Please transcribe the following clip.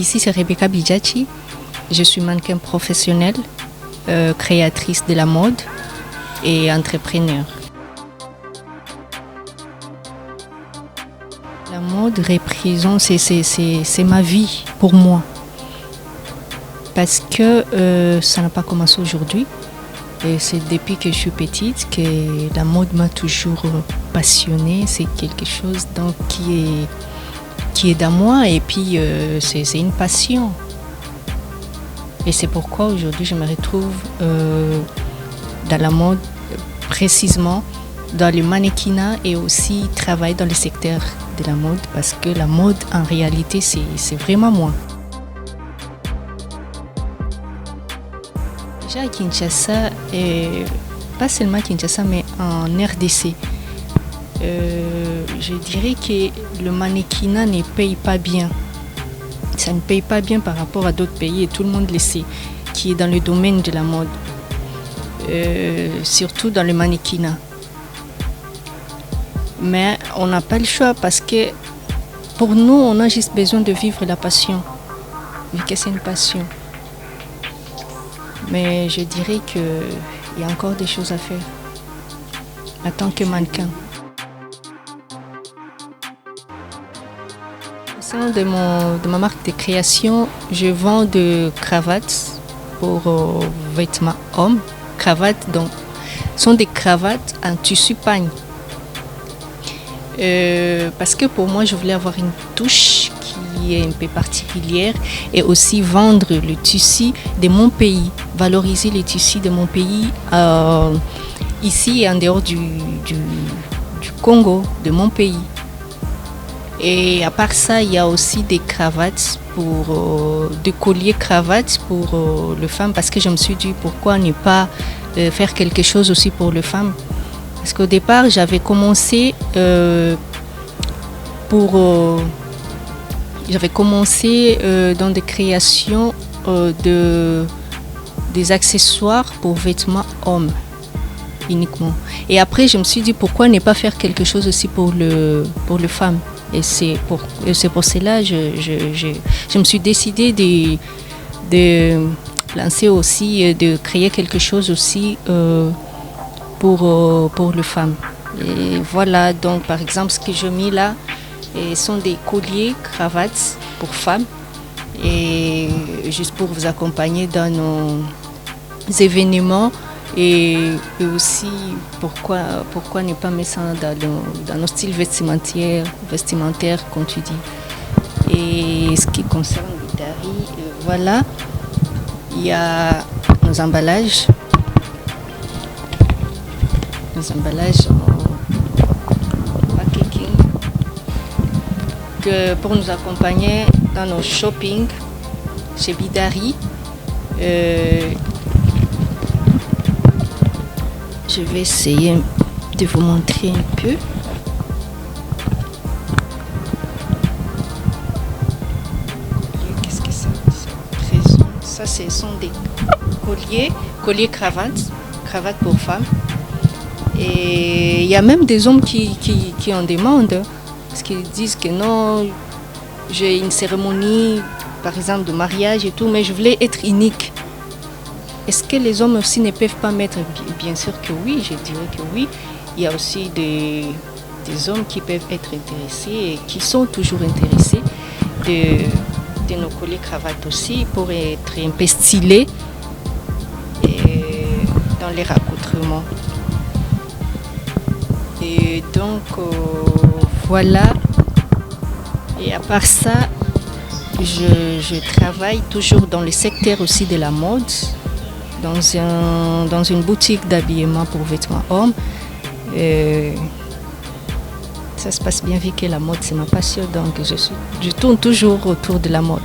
Ici, c'est Rebecca Bidjachi. Je suis mannequin professionnelle, créatrice de la mode et entrepreneur. La mode représente, c'est ma vie pour moi. Parce que ça n'a pas commencé aujourd'hui. Et c'est depuis que je suis petite que la mode m'a toujours passionnée. C'est quelque chose donc, qui est dans moi et puis c'est une passion. Et c'est pourquoi aujourd'hui je me retrouve dans la mode, précisément dans le mannequinat et aussi travailler dans le secteur de la mode parce que la mode en réalité c'est vraiment moi. Déjà à Kinshasa, et pas seulement à Kinshasa mais en RDC, je dirais que le mannequinat ne paye pas bien. Ça ne paye pas bien par rapport à d'autres pays et tout le monde le sait, qui est dans le domaine de la mode, surtout dans le mannequinat. Mais on n'a pas le choix parce que pour nous, on a juste besoin de vivre la passion, vu que c'est une passion. Mais je dirais qu'il y a encore des choses à faire en tant que mannequin. Au sein de ma marque de création, je vends des cravates pour vêtements hommes. Cravates, donc, sont des cravates en tissu pagne. Parce que pour moi, je voulais avoir une touche qui est un peu particulière et aussi vendre le tissu de mon pays, valoriser le tissu de mon pays ici et en dehors du Congo, de mon pays. Et à part ça, il y a aussi des cravates, des colliers cravates pour les femmes parce que je me suis dit pourquoi ne pas faire quelque chose aussi pour les femmes. Parce qu'au départ, j'avais commencé dans des créations des accessoires pour vêtements hommes uniquement. Et après, je me suis dit pourquoi ne pas faire quelque chose aussi pour les femmes. Et c'est pour cela que je me suis décidée de lancer aussi, de créer quelque chose aussi pour les femmes. Et voilà, donc par exemple, ce que j'ai mis là sont des colliers, cravates pour femmes. Et juste pour vous accompagner dans nos événements. Et aussi, pourquoi ne pas mettre ça dans nos styles vestimentaires, comme tu dis. Et ce qui concerne Bidari, voilà, il y a nos emballages en packaging pour nous accompagner dans nos shopping chez Bidari. Je vais essayer de vous montrer un peu. Qu'est-ce que ça présente? Ça, ce sont des colliers cravates pour femmes. Et il y a même des hommes qui en demandent, parce qu'ils disent que non, j'ai une cérémonie, par exemple, de mariage et tout, mais je voulais être unique. Est-ce que les hommes aussi ne peuvent pas mettre? Bien sûr que oui, je dirais que oui. Il y a aussi des hommes qui peuvent être intéressés et qui sont toujours intéressés de nos colliers cravates aussi pour être un peu stylés dans les raccoutrements. Et donc voilà. Et à part ça, je travaille toujours dans le secteur aussi de la mode. Dans une boutique d'habillement pour vêtements hommes. Ça se passe bien vu que la mode c'est ma passion, donc je tourne toujours autour de la mode.